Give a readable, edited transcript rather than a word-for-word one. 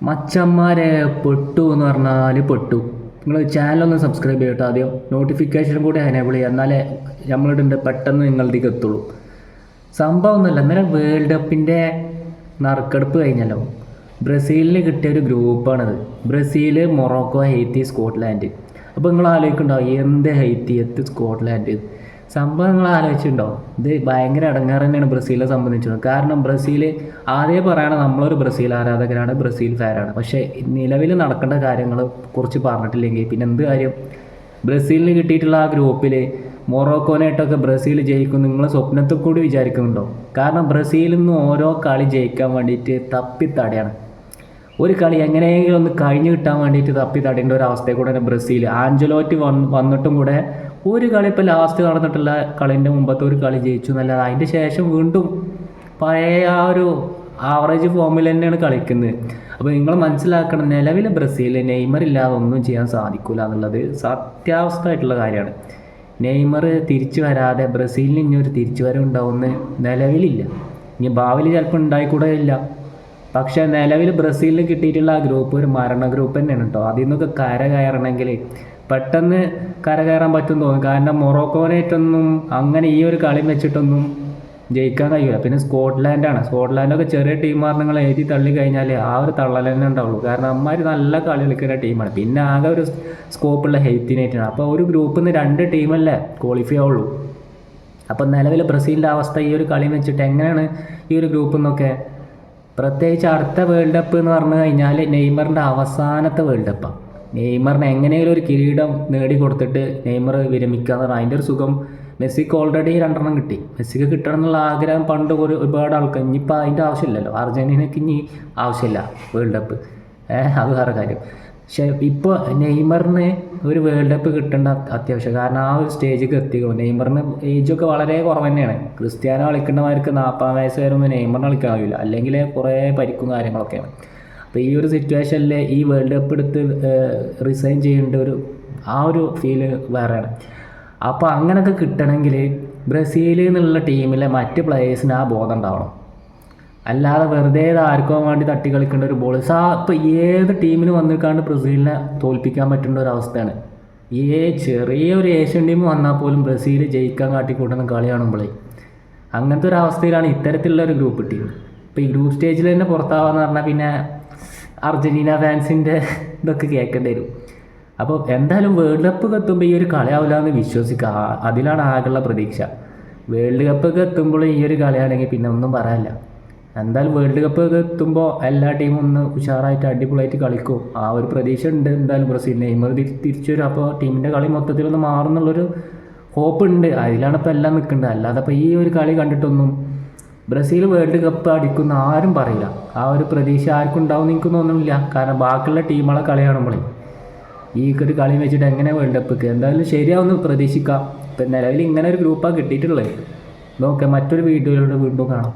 മച്ചന്മാരെ പെട്ടു എന്ന് പറഞ്ഞാൽ പെട്ടു. നിങ്ങൾ ചാനലൊന്ന് സബ്സ്ക്രൈബ് ചെയ്യട്ടോ, ആദ്യം നോട്ടിഫിക്കേഷനും കൂടി എനേബിൾ ചെയ്യുക, എന്നാലേ നമ്മളിടുണ്ട് പെട്ടെന്ന് നിങ്ങളിലേക്ക് എത്തുള്ളൂ. സംഭവം ഒന്നുമില്ല, ഇന്നലെ വേൾഡ് കപ്പിൻ്റെ നറുക്കെടുപ്പ് കഴിഞ്ഞല്ലോ. ബ്രസീലിന് കിട്ടിയ ഒരു ഗ്രൂപ്പാണിത്. Brazil, Morocco, Haiti, Scotland. അപ്പോൾ നിങ്ങൾ ആലോചിക്കുന്നുണ്ടോ എന്ത് ഹെയ്ത്തി എത്ത് സ്കോട്ട്ലാൻഡ് സംഭവം? നിങ്ങൾ ആലോചിച്ചിട്ടുണ്ടോ? ഇത് ഭയങ്കര ഇടങ്ങേറ് തന്നെയാണ് ബ്രസീലിനെ സംബന്ധിച്ചത്. കാരണം ബ്രസീൽ ആദ്യമേ പറയണം, നമ്മളൊരു ബ്രസീൽ ആരാധകരാണ്, ബ്രസീൽ ഫാനാണ്. പക്ഷേ നിലവിൽ നടക്കേണ്ട കാര്യങ്ങൾ കുറിച്ച് പറഞ്ഞിട്ടില്ലെങ്കിൽ പിന്നെ എന്ത് കാര്യം? ബ്രസീലിന് കിട്ടിയിട്ടുള്ള ആ ഗ്രൂപ്പിൽ മൊറോക്കോനായിട്ടൊക്കെ ബ്രസീൽ ജയിക്കും നിങ്ങൾ സ്വപ്നത്തിൽ കൂടി വിചാരിക്കുന്നുണ്ടോ? കാരണം ബ്രസീലിൽ നിന്ന് ഓരോ കളി ജയിക്കാൻ വേണ്ടിയിട്ട് തപ്പിത്തടയാണ്. ഒരു കളി എങ്ങനെയെങ്കിലും ഒന്ന് കഴിഞ്ഞ് കിട്ടാൻ വേണ്ടിയിട്ട് തപ്പി തടേണ്ട ഒരു അവസ്ഥയിൽ കൂടെ ബ്രസീൽ ആഞ്ചലോറ്റി വന്നിട്ടും കൂടെ ഒരു കളി ഇപ്പോൾ ലാസ്റ്റ് നടന്നിട്ടുള്ള കളീൻ്റെ മുമ്പത്തെ ഒരു കളി ജയിച്ചു എന്നല്ലാതെ അതിൻ്റെ ശേഷം വീണ്ടും പഴയ ആ ഒരു ആവറേജ് ഫോമിൽ തന്നെയാണ് കളിക്കുന്നത്. അപ്പോൾ നിങ്ങൾ മനസ്സിലാക്കണം, നിലവിലെ ബ്രസീൽ നെയ്മർ ഇല്ലാതെ ഒന്നും ചെയ്യാൻ സാധിക്കില്ല എന്നുള്ളത് സത്യാവസ്ഥയായിട്ടുള്ള കാര്യമാണ്. നെയ്മർ തിരിച്ചു വരാതെ ബ്രസീലിന് ഇനി ഒരു തിരിച്ചുവരവ് ഉണ്ടാവുമെന്ന് നിലവിലില്ല. ഇനി ഭാവിയിൽ ചിലപ്പോൾ ഉണ്ടായിക്കൂടെ ഇല്ല. പക്ഷേ നിലവിൽ ബ്രസീലിന് കിട്ടിയിട്ടുള്ള ആ ഗ്രൂപ്പ് ഒരു മരണ ഗ്രൂപ്പ് തന്നെയാണ് കേട്ടോ. അതിൽ നിന്നൊക്കെ കയറണമെങ്കിൽ പെട്ടെന്ന് കയറാൻ പറ്റും തോന്നും. കാരണം മൊറോക്കോനായിട്ടൊന്നും അങ്ങനെ ഈ ഒരു കളി വെച്ചിട്ടൊന്നും ജയിക്കാൻ കഴിയില്ല. പിന്നെ സ്കോട്ട്ലാൻഡൊക്കെ ചെറിയ ടീമാർ നിങ്ങൾ എഴുതി തള്ളി കഴിഞ്ഞാൽ ആ ഒരു തള്ളൽ തന്നെ ഉണ്ടാവുള്ളൂ. കാരണം അമ്മമാർ നല്ല കളി കളിക്കുന്ന ടീമാണ്. പിന്നെ ആകെ ഒരു സ്കോപ്പുള്ള ഹെയ്ത്തിനായിട്ടാണ്. അപ്പോൾ ഒരു ഗ്രൂപ്പിൽ നിന്ന് 2 ടീമല്ലേ ക്വാളിഫൈ ആവുള്ളൂ. അപ്പോൾ നിലവിൽ ബ്രസീലിൻ്റെ അവസ്ഥ ഈ ഒരു കളി വെച്ചിട്ട് എങ്ങനെയാണ് ഈ ഒരു ഗ്രൂപ്പിൽ നിന്നൊക്കെ, പ്രത്യേകിച്ച് അടുത്ത വേൾഡ് കപ്പ് എന്ന് പറഞ്ഞു കഴിഞ്ഞാൽ നെയ്മറിൻ്റെ അവസാനത്തെ വേൾഡ് കപ്പാണ്. നെയ്മറിന് എങ്ങനെയെങ്കിലും ഒരു കിരീടം നേടിക്കൊടുത്തിട്ട് നെയ്മർ വിരമിക്കുക എന്ന് പറഞ്ഞാൽ അതിൻ്റെ ഒരു സുഖം മെസ്സിക്ക് ഓൾറെഡി 2 കിട്ടി. മെസ്സിക്ക് കിട്ടണം എന്നുള്ള ആഗ്രഹം പണ്ട് ഒരുപാട് ആൾക്കാർ, ഇനിയിപ്പോൾ അതിൻ്റെ ആവശ്യമില്ലല്ലോ. അർജൻറ്റീനയ്ക്ക് ഇനി ആവശ്യമില്ല വേൾഡ് കപ്പ്, അത് വേറെ കാര്യം. പക്ഷേ ഇപ്പോൾ നെയ്മറിന് ഒരു വേൾഡ് കപ്പ് കിട്ടേണ്ട അത്യാവശ്യം. കാരണം ആ ഒരു സ്റ്റേജിലേക്ക് എത്തിക്കോ. നെയ്മറിന് ഏജൊക്കെ വളരെ കുറവ് തന്നെയാണ്. ക്രിസ്ത്യാനോ കളിക്കേണ്ടവർക്ക് 40 വയസ്സ് വരുമ്പോൾ നെയ്മറിന് കളിക്കാൻ കഴിയില്ല, അല്ലെങ്കിൽ കുറേ പരിക്കും കാര്യങ്ങളൊക്കെയാണ്. അപ്പോൾ ഈ ഒരു സിറ്റുവേഷനിൽ ഈ വേൾഡ് കപ്പ് എടുത്ത് റിസൈൻ ചെയ്യേണ്ട ആ ഒരു ഫീല് വേറെയാണ്. അപ്പോൾ അങ്ങനെയൊക്കെ കിട്ടണമെങ്കിൽ ബ്രസീലിൽ നിന്നുള്ള ടീമിലെ മറ്റ് പ്ലേയേഴ്സിന് ആ ബോധം ഉണ്ടാവണം. അല്ലാതെ വെറുതെ ആർക്കോ വേണ്ടി തട്ടി കളിക്കേണ്ട ഒരു ബോൾ ഇപ്പോൾ ഏത് ടീമിന് വന്നിക്കാണ്ട് ബ്രസീലിനെ തോൽപ്പിക്കാൻ പറ്റുന്ന ഒരു അവസ്ഥയാണ്. ചെറിയൊരു ഏഷ്യൻ ടീം വന്നാൽ പോലും ബ്രസീൽ ജയിക്കാൻ കാട്ടിക്കൂട്ടുന്ന കളി കാണുമ്പോഴേ അങ്ങനത്തെ ഒരു അവസ്ഥയിലാണ് ഇത്തരത്തിലുള്ള ഒരു ഗ്രൂപ്പ് ടീം. ഇപ്പോൾ ഈ ഗ്രൂപ്പ് സ്റ്റേജിൽ തന്നെ പുറത്താവാന്ന് പറഞ്ഞാൽ പിന്നെ അർജൻറ്റീന ഫാൻസിൻ്റെ ഇതൊക്കെ കേൾക്കേണ്ടി വരും. അപ്പോൾ എന്തായാലും വേൾഡ് കപ്പ് എത്തുമ്പോൾ ഈ ഒരു കളിയാവില്ല എന്ന് വിശ്വസിക്കുക. അതിലാണ് ആകെയുള്ള പ്രതീക്ഷ. വേൾഡ് കപ്പൊക്കെ എത്തുമ്പോൾ ഈ ഒരു കളിയാണെങ്കിൽ പിന്നെ ഒന്നും പറയാനില്ല. എന്തായാലും വേൾഡ് കപ്പ് ഒക്കെ എത്തുമ്പോൾ എല്ലാ ടീമും ഒന്ന് ഉഷാറായിട്ട് അടിപൊളിയായിട്ട് കളിക്കും, ആ ഒരു പ്രതീക്ഷ ഉണ്ട്. എന്തായാലും ബ്രസീൽ നെയ്മർ തിരിച്ചു വരും. അപ്പോൾ ടീമിൻ്റെ കളി മൊത്തത്തിലൊന്ന് മാറുന്നുള്ളൊരു ഹോപ്പ് ഉണ്ട്. അതിലാണ് ഇപ്പോൾ എല്ലാം നിൽക്കുന്നത്. അല്ലാതെ ഇപ്പോൾ ഈ ഒരു കളി കണ്ടിട്ടൊന്നും ബ്രസീൽ വേൾഡ് കപ്പ് അടിക്കുന്ന ആരും പറയില്ല. ആ ഒരു പ്രതീക്ഷ ആർക്കും ഉണ്ടാവും എനിക്ക് തോന്നുന്നില്ല. കാരണം ബാക്കിയുള്ള ടീമുകളെ കളി കാണുമ്പോഴേ ഈ ഒരു കളി വെച്ചിട്ട് എങ്ങനെ വേൾഡ് കപ്പ് എന്തായാലും ശരിയാവുമെന്ന് പ്രതീക്ഷിക്കാം. ഇപ്പം നിലവിൽ ഇങ്ങനെ ഒരു ഗ്രൂപ്പാണ് കിട്ടിയിട്ടുള്ളത്. നോക്കാം, മറ്റൊരു വീഡിയോയിലൂടെ വീണ്ടും കാണാം.